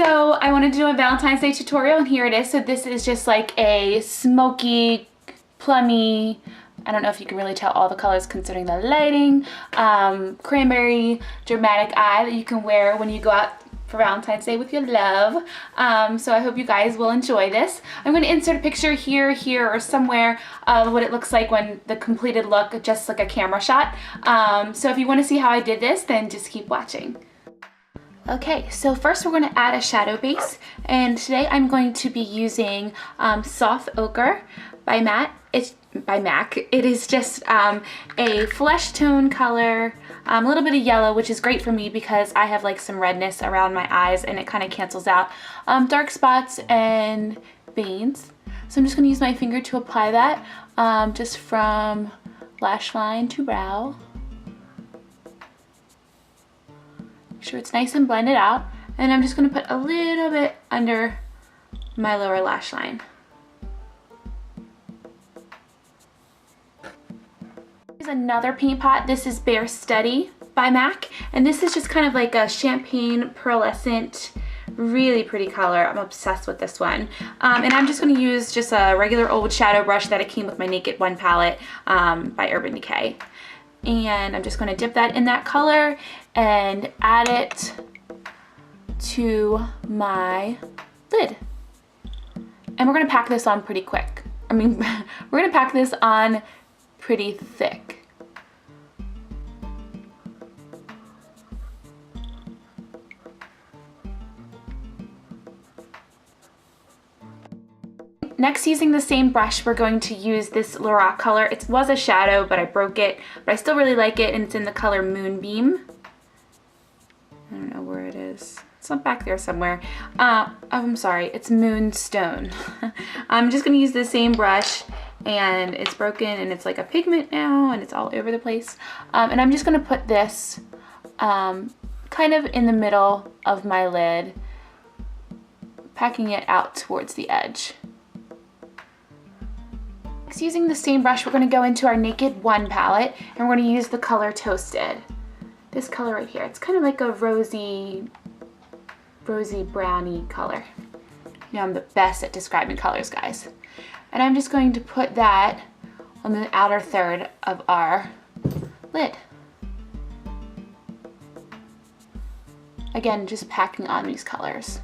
So I wanted to do a Valentine's Day tutorial, and here it is. So this is just like a smoky, plummy, I don't know if you can really tell all the colors considering the lighting, cranberry dramatic eye that you can wear when you go out for Valentine's Day with your love. So I hope you guys will enjoy this. I'm going to insert a picture here, or somewhere of what it looks like when the completed look, just like a camera shot. So if you want to see how I did this, then just keep watching. Okay, so first we're going to add a shadow base, and today I'm going to be using Soft Ochre by MAC. It is just a flesh tone color, a little bit of yellow, which is great for me because I have like some redness around my eyes and it kind of cancels out dark spots and veins. So I'm just going to use my finger to apply that, just from lash line to brow. Make sure it's nice and blended out, and I'm just going to put a little bit under my lower lash line. Here's another paint pot. This is Bare Steady by MAC, and this is just kind of like a champagne pearlescent, really pretty color. I'm obsessed with this one. And I'm just going to use just a regular old shadow brush that it came with my Naked One palette by Urban Decay. And I'm just going to dip that in that color and add it to my lid. And we're going to pack this on pretty quick. We're going to pack this on pretty thick. Next, using the same brush, we're going to use this Lorac color. It was a shadow, but I broke it, but I still really like it, and it's in the color Moonbeam. I don't know where it is. It's not back there somewhere. Oh, I'm sorry, it's Moonstone. I'm just gonna use the same brush, and it's broken, and it's like a pigment now, and it's all over the place. And I'm just gonna put this kind of in the middle of my lid, packing it out towards the edge. Using the same brush, we're going to go into our Naked One palette, and we're going to use the color Toasted. This color right here. It's kind of like a rosy browny color. You know, I'm the best at describing colors, guys. And I'm just going to put that on the outer third of our lid. Again, just packing on these colors.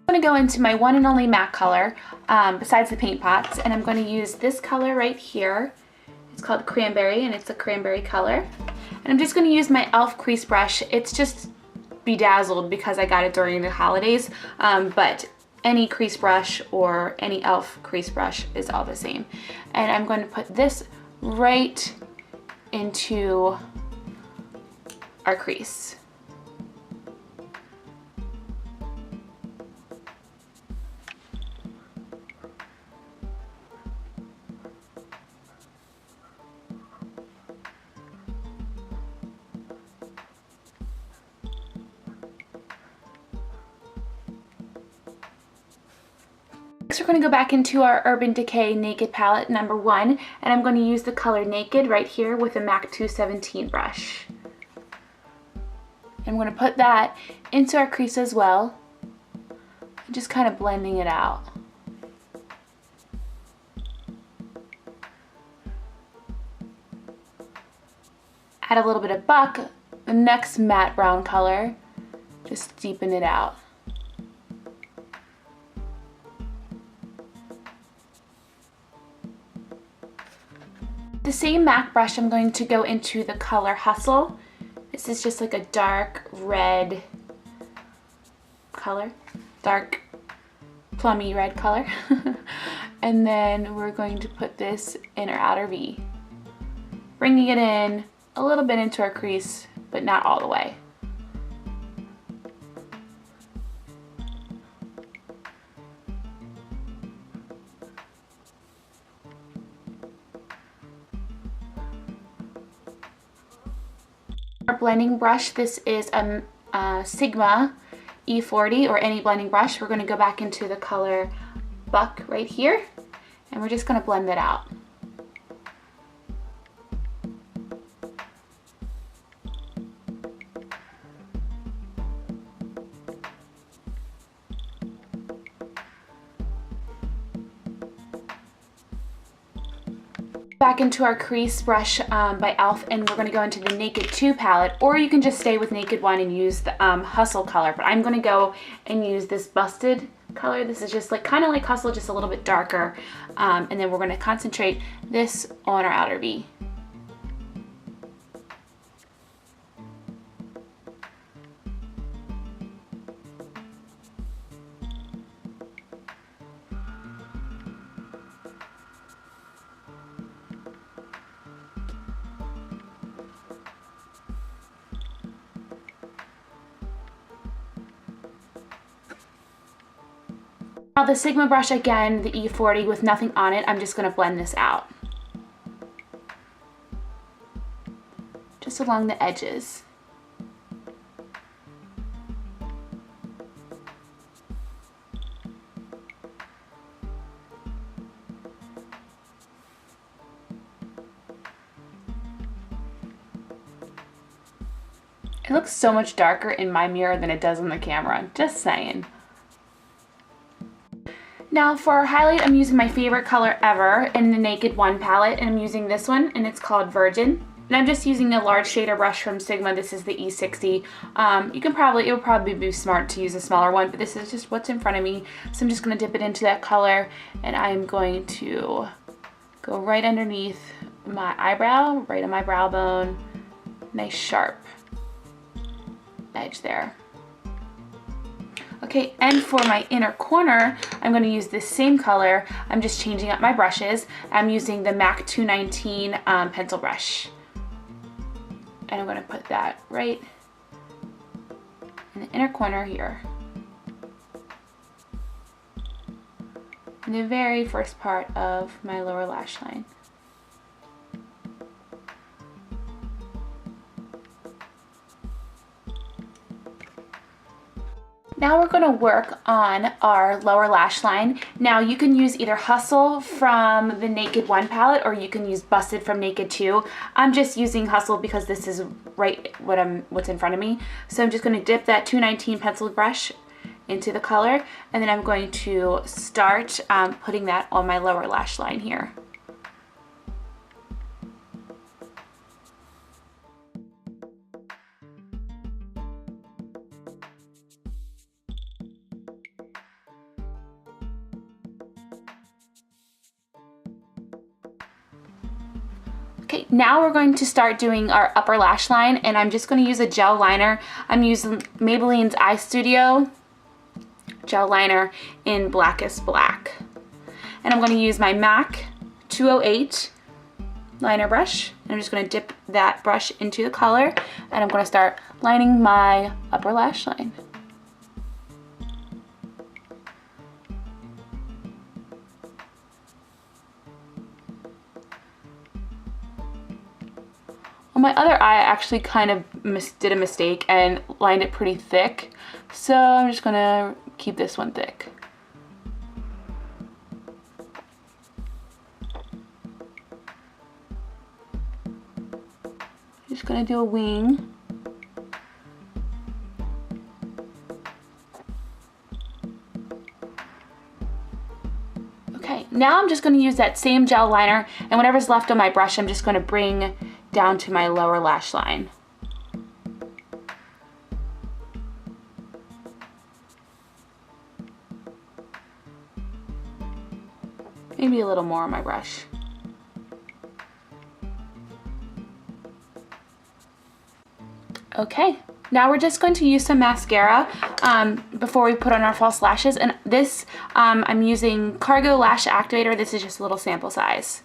I'm going to go into my one and only MAC color besides the paint pots, and I'm going to use this color right here. It's called Cranberry, and it's a cranberry color. And I'm just going to use my e.l.f. crease brush. It's just bedazzled because I got it during the holidays, but any crease brush or any e.l.f. crease brush is all the same. And I'm going to put this right into our crease. Next, we're going to go back into our Urban Decay Naked palette number 1, and I'm going to use the color Naked right here with a MAC 217 brush. I'm going to put that into our crease as well, just kind of blending it out. Add a little bit of Buck, the next matte brown color, just deepen it out. The same MAC brush, I'm going to go into the color Hustle. This is just like a dark red color, dark plummy red color. And then we're going to put this in our outer V, bringing it in a little bit into our crease, but not all the way. Our blending brush, this is a Sigma E40 or any blending brush. We're going to go back into the color Buck right here, and we're just going to blend it out. Back into our Crease brush by e.l.f. and we're going to go into the Naked 2 palette, or you can just stay with Naked 1 and use the Hustle color, but I'm going to go and use this Busted color. This is just like kind of like Hustle, just a little bit darker, and then we're going to concentrate this on our outer V. Now the Sigma brush again, the E40 with nothing on it, I'm just going to blend this out. Just along the edges. It looks so much darker in my mirror than it does on the camera, just saying. Now for our highlight, I'm using my favorite color ever in the Naked 1 palette, and I'm using this one, and it's called Virgin. And I'm just using a large shader brush from Sigma. This is the E60. It would probably be smart to use a smaller one, but this is just what's in front of me. So I'm just gonna dip it into that color, and I'm going to go right underneath my eyebrow, right on my brow bone. Nice sharp edge there. Okay, and for my inner corner, I'm going to use this same color. I'm just changing up my brushes. I'm using the MAC 219 pencil brush. And I'm going to put that right in the inner corner here. In the very first part of my lower lash line. Now we're going to work on our lower lash line. Now you can use either Hustle from the Naked 1 palette, or you can use Busted from Naked 2. I'm just using Hustle because this is right what's in front of me. So I'm just going to dip that 219 pencil brush into the color, and then I'm going to start putting that on my lower lash line here. Okay, now we're going to start doing our upper lash line, and I'm just going to use a gel liner. I'm using Maybelline's Eye Studio gel liner in Blackest Black. And I'm going to use my MAC 208 liner brush. And I'm just going to dip that brush into the color, and I'm going to start lining my upper lash line. On my other eye, I actually kind of did a mistake and lined it pretty thick. So I'm just gonna keep this one thick. Just gonna do a wing. Okay, now I'm just gonna use that same gel liner, and whatever's left on my brush, I'm just gonna bring down to my lower lash line. Maybe a little more on my brush. Okay, now we're just going to use some mascara before we put on our false lashes, and this I'm using Cargo Lash Activator. This is just a little sample size.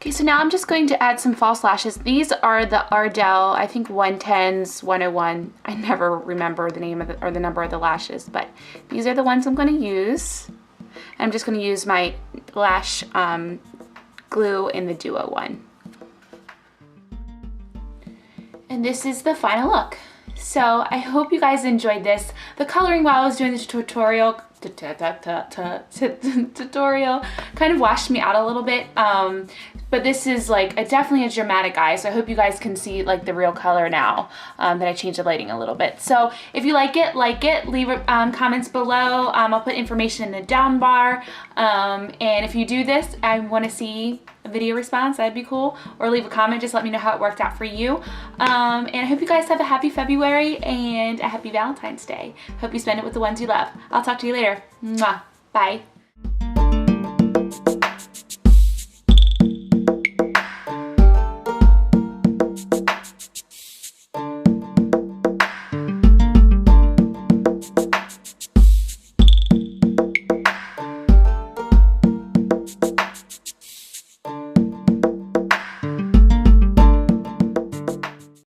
Okay, so now I'm just going to add some false lashes. These are the Ardell, I think 110s, 101. I never remember the name of or the number of the lashes, but these are the ones I'm going to use. And I'm just going to use my lash glue in the Duo one. And this is the final look. So I hope you guys enjoyed this. The coloring while I was doing the tutorial kind of washed me out a little bit, but this is like definitely a dramatic eye, so I hope you guys can see like the real color now that I changed the lighting a little bit. So if you like it, leave comments below. I'll put information in the down bar, and if you do this, I want to see a video response. That'd be cool. Or leave a comment, just let me know how it worked out for you. And I hope you guys have a happy February and a happy Valentine's Day. Hope you spend it with the ones you love. I'll talk to you later. Mwah. Bye.